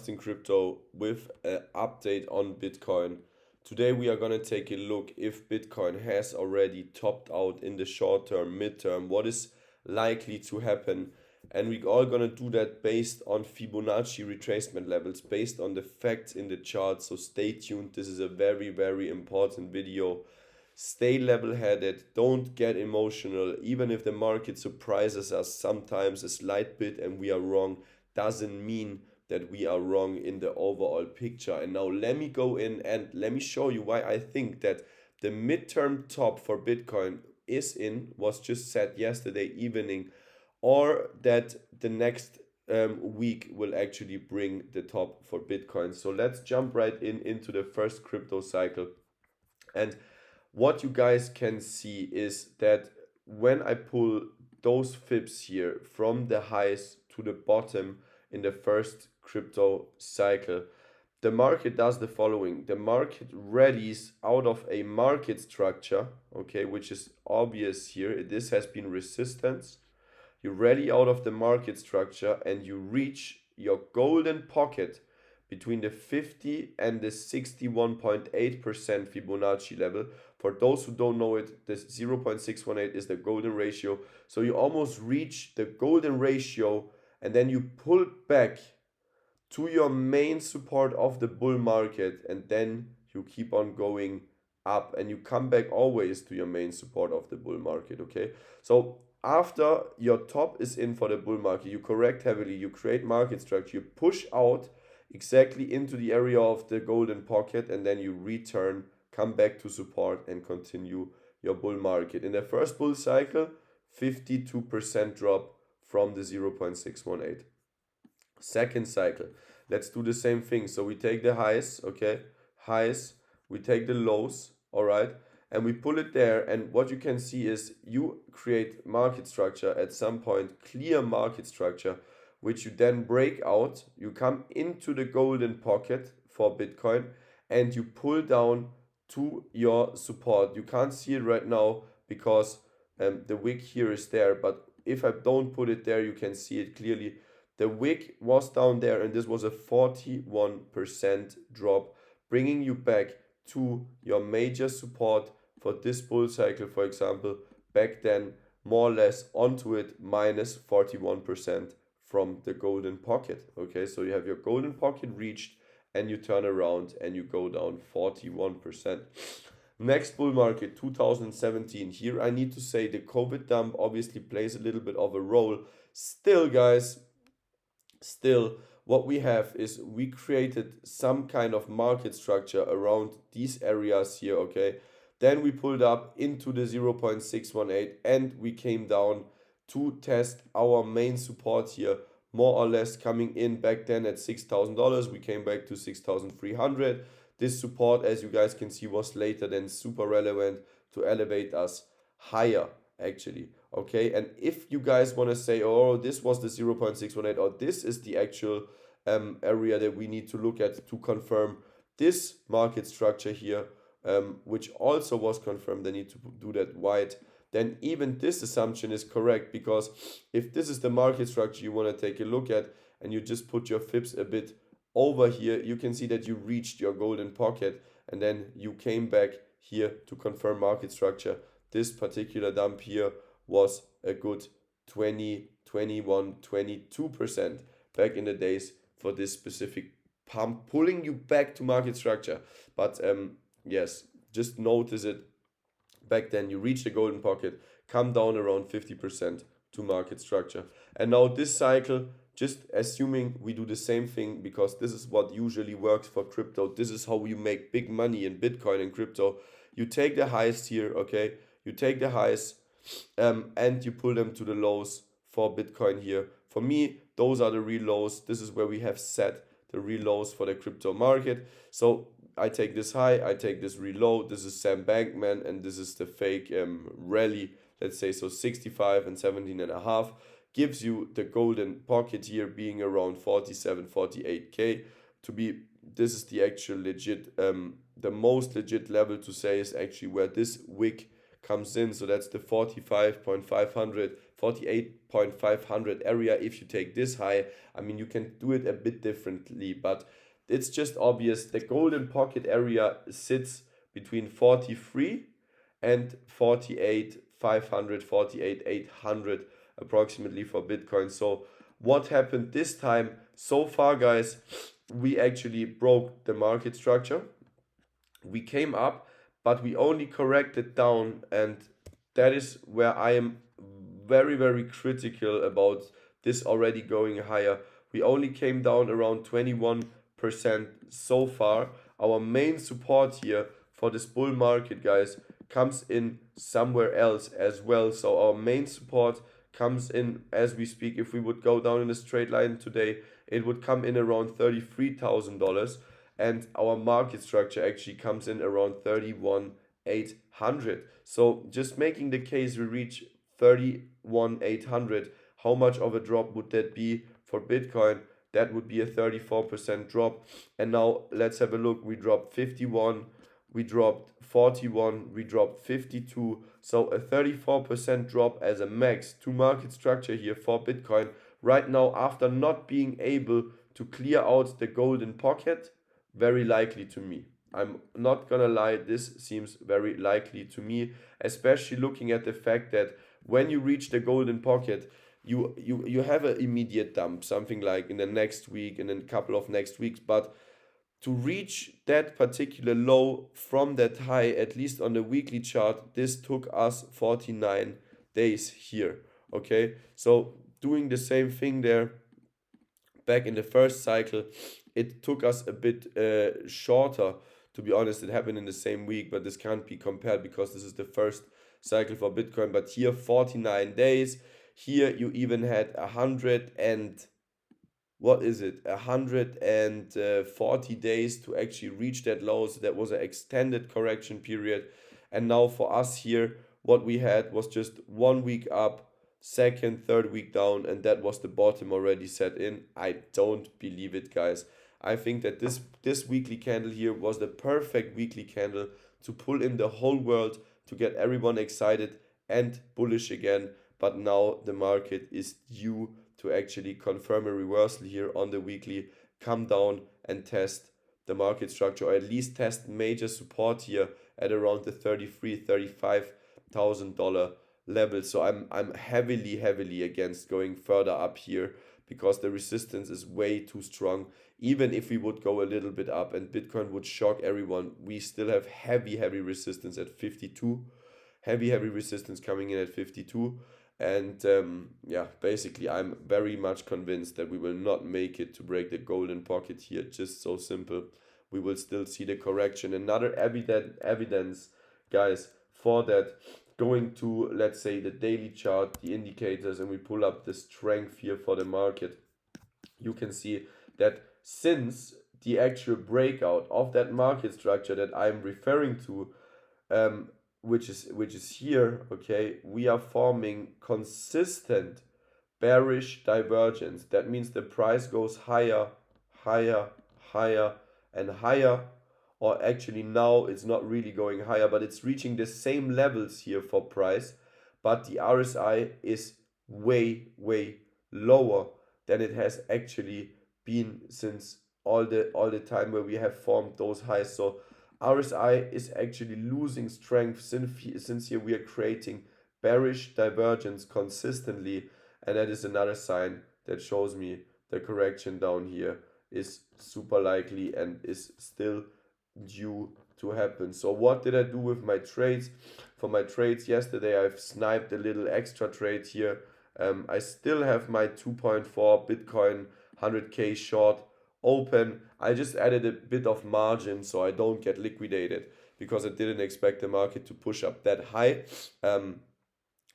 in crypto with an update on Bitcoin. Today we are going to take a look if Bitcoin has already topped out in the short term, midterm, what is likely to happen. And we're all going to do that based on Fibonacci retracement levels, based on the facts in the chart. So stay tuned. This is a very, very important video. Stay level-headed, don't get emotional. Even if the market surprises us sometimes a slight bit and we are wrong, doesn't mean that we are wrong in the overall picture. And now let me go in and let me show you why I think that the midterm top for Bitcoin was just set yesterday evening, or that the next week will actually bring the top for Bitcoin. So let's jump right into the first crypto cycle. And what you guys can see is that when I pull those Fibs here from the highs to the bottom in the first crypto cycle, the market does the following. The market rallies out of a market structure, okay, which is obvious here. This has been resistance. You rally out of the market structure and you reach your golden pocket between the 50 and the 61.8% Fibonacci level. For those who don't know it, the 0.618 is the golden ratio. So you almost reach the golden ratio and then you pull back to your main support of the bull market, and then you keep on going up and you come back always to your main support of the bull market, okay? So after your top is in for the bull market, you correct heavily, you create market structure, you push out exactly into the area of the golden pocket, and then you return, come back to support and continue your bull market. In the first bull cycle, 52% drop from the 0.618. Second cycle, let's do the same thing. So we take the highs, okay, highs, we take the lows, all right, and we pull it there. And what you can see is you create market structure at some point, clear market structure, which you then break out. You come into the golden pocket for Bitcoin and you pull down to your support. You can't see it right now because the wick here is there, but if I don't put it there, you can see it clearly. The wick was down there and this was a 41% drop, bringing you back to your major support for this bull cycle, for example, back then, more or less onto it, minus 41% from the golden pocket. Okay, so you have your golden pocket reached and you turn around and you go down 41%. Next bull market, 2017. Here I need to say the COVID dump obviously plays a little bit of a role. Still, guys, what we have is we created some kind of market structure around these areas here, okay? Then we pulled up into the 0.618 and we came down to test our main support here, more or less coming in back then at $6,000. We came back to 6,300. This support, as you guys can see, was later then super relevant to elevate us higher, actually. Okay, and if you guys want to say, oh, this was the 0.618, or this is the actual area that we need to look at to confirm this market structure here, which also was confirmed, they need to do that white, then even this assumption is correct, because if this is the market structure you want to take a look at and you just put your Fibs a bit over here, you can see that you reached your golden pocket and then you came back here to confirm market structure. This particular dump here was a good 20, 21, 22% back in the days for this specific pump, pulling you back to market structure. But yes, just notice it. Back then you reach the golden pocket, come down around 50% to market structure. And now this cycle, just assuming we do the same thing, because this is what usually works for crypto. This is how you make big money in Bitcoin and crypto. You take the highs here, okay? You take the highs and you pull them to the lows for Bitcoin here. For me, those are the real lows. This is where we have set the real lows for the crypto market. So I take this high, I take this real low. This is Sam Bankman and this is the fake rally. Let's say so 65 and 17.5 gives you the golden pocket here being around 47, 48K. This is the actual legit, the most legit level to say is actually where this wick comes in. So that's the 45.500 48.500 area. If you take this high, I mean, you can do it a bit differently, but it's just obvious. The golden pocket area sits between 43 and 48,500, 48,800 approximately for Bitcoin. So what happened this time so far, guys? We actually broke the market structure. We came up, but we only corrected down, and that is where I am very, very critical about this already going higher. We only came down around 21% so far. Our main support here for this bull market, guys, comes in somewhere else as well. So our main support comes in as we speak. If we would go down in a straight line today, it would come in around $33,000, and our market structure actually comes in around 31,800. So just making the case we reach 31,800, how much of a drop would that be for Bitcoin? That would be a 34% drop. And now let's have a look. We dropped 51, we dropped 41, we dropped 52. So a 34% drop as a max to market structure here for Bitcoin right now, after not being able to clear out the golden pocket. Very likely to me. I'm not gonna lie, this seems very likely to me, especially looking at the fact that when you reach the golden pocket, you have an immediate dump, something like in the next week and in a couple of next weeks. But to reach that particular low from that high, at least on the weekly chart, this took us 49 days here. Okay, so doing the same thing there back in the first cycle, it took us a bit shorter. To be honest, it happened in the same week, but this can't be compared because this is the first cycle for Bitcoin. But here 49 days. Here you even had 100 and what is it, 140 days to actually reach that low. So that was an extended correction period. And now for us here, what we had was just 1 week up, second, third week down, and that was the bottom already set in. I don't believe it, guys. I think that this weekly candle here was the perfect weekly candle to pull in the whole world, to get everyone excited and bullish again. But now the market is due to actually confirm a reversal here on the weekly, come down and test the market structure, or at least test major support here at around the $35,000 level. So I'm heavily against going further up here, because the resistance is way too strong. Even if we would go a little bit up and Bitcoin would shock everyone, we still have heavy resistance at 52. Heavy resistance coming in at 52. And yeah, basically I'm very much convinced that we will not make it to break the golden pocket here. Just so simple. We will still see the correction. Another evidence, guys, for that, going to, let's say, the daily chart, the indicators, and we pull up the strength here for the market, you can see that since the actual breakout of that market structure that I'm referring to, which is here, okay, we are forming consistent bearish divergence. That means the price goes higher and higher, or actually now it's not really going higher, but it's reaching the same levels here for price, but the RSI is way lower than it has actually been since all the time where we have formed those highs. So RSI is actually losing strength since here we are creating bearish divergence consistently, and that is another sign that shows me the correction down here is super likely and is still due to happen. So what did I do with my trades? For my trades yesterday, I've sniped a little extra trade here. I still have my 2.4 Bitcoin 100k short open. I just added a bit of margin so I don't get liquidated, because I didn't expect the market to push up that high,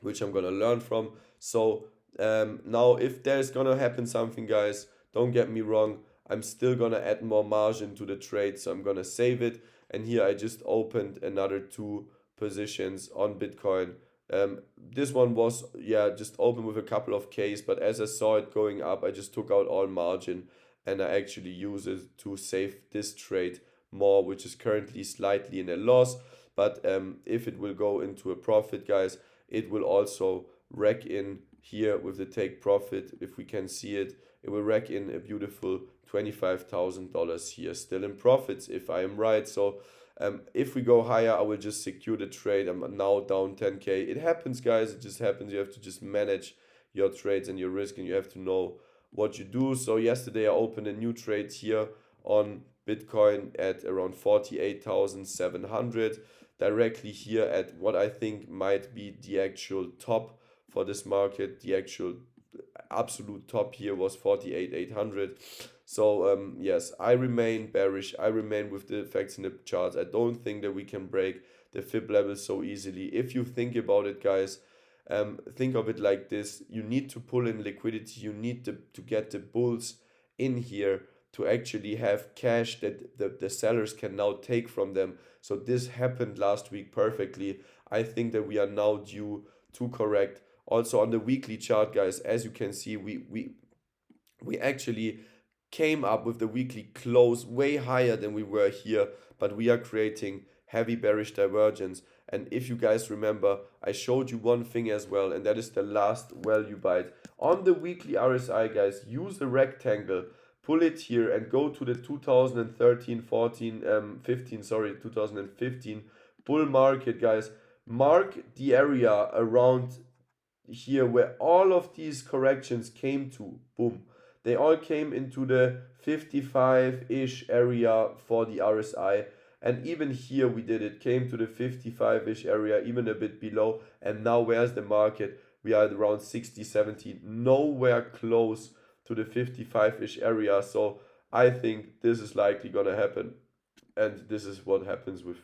which I'm gonna learn from. So now if there's gonna happen something, guys, don't get me wrong, I'm still gonna add more margin to the trade, so I'm gonna save it. And here I just opened another 2 positions on Bitcoin. This one was, yeah, just open with a couple of Ks, but as I saw it going up, I just took out all margin and I actually use it to save this trade more, which is currently slightly in a loss. But if it will go into a profit, guys, it will also rack in here with the take profit. If we can see it, it will rack in a beautiful $25,000 here, still in profits if I am right. So if we go higher, I will just secure the trade. I'm now down 10k. It happens, guys. It just happens. You have to just manage your trades and your risk, and you have to know what you do. So yesterday I opened a new trade here on Bitcoin at around 48,700, directly here at what I think might be the actual top for this market. The actual absolute top here was 48,800. So yes, I remain bearish. I remain with the effects in the charts. I don't think that we can break the fib level so easily. If you think about it, guys, think of it like this: you need to pull in liquidity. You need to get the bulls in here to actually have cash that the sellers can now take from them. So this happened last week perfectly. I think that we are now due to correct. Also on the weekly chart, guys, as you can see, we actually came up with the weekly close way higher than we were here, but we are creating heavy bearish divergence. And if you guys remember, I showed you one thing as well, and that is the last value bite. On the weekly RSI, guys, use the rectangle, pull it here and go to the 2013, 14, 15, sorry, 2015 bull market, guys. Mark the area around here where all of these corrections came to. Boom. They all came into the 55-ish area for the RSI. And even here we did it, came to the 55-ish area, even a bit below. And now where's the market? We are at around 60, 70, nowhere close to the 55-ish area. So I think this is likely going to happen. And this is what happens with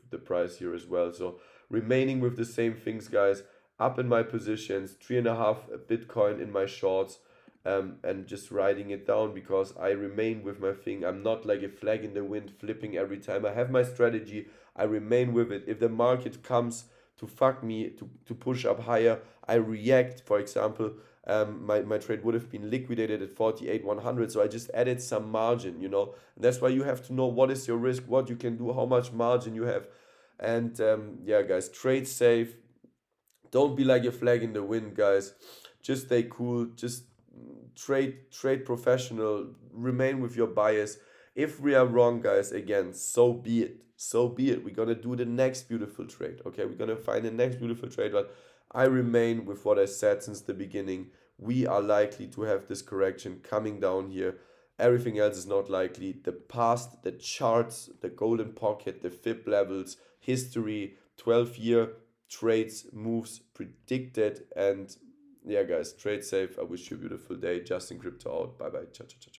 the price here as well. So remaining with the same things, guys. Up in my positions, 3.5 Bitcoin in my shorts, and just writing it down because I remain with my thing. I'm not like a flag in the wind flipping every time. I have my strategy. I remain with it. If the market comes to fuck me, to push up higher, I react. For example, my trade would have been liquidated at 48,100. So I just added some margin, you know. And that's why you have to know what is your risk, what you can do, how much margin you have. And yeah, guys, trade safe. Don't be like a flag in the wind, guys. Just stay cool. Just trade professional. Remain with your bias. If we are wrong, guys, again, so be it. So be it. We're gonna do the next beautiful trade. Okay, we're gonna find the next beautiful trade. But I remain with what I said since the beginning. We are likely to have this correction coming down here. Everything else is not likely. The past, the charts, the golden pocket, the fib levels, history, 12-year trades, moves predicted. And yeah, guys, trade safe. I wish you a beautiful day. Justin Crypto out. Bye bye. Ciao, ciao, ciao.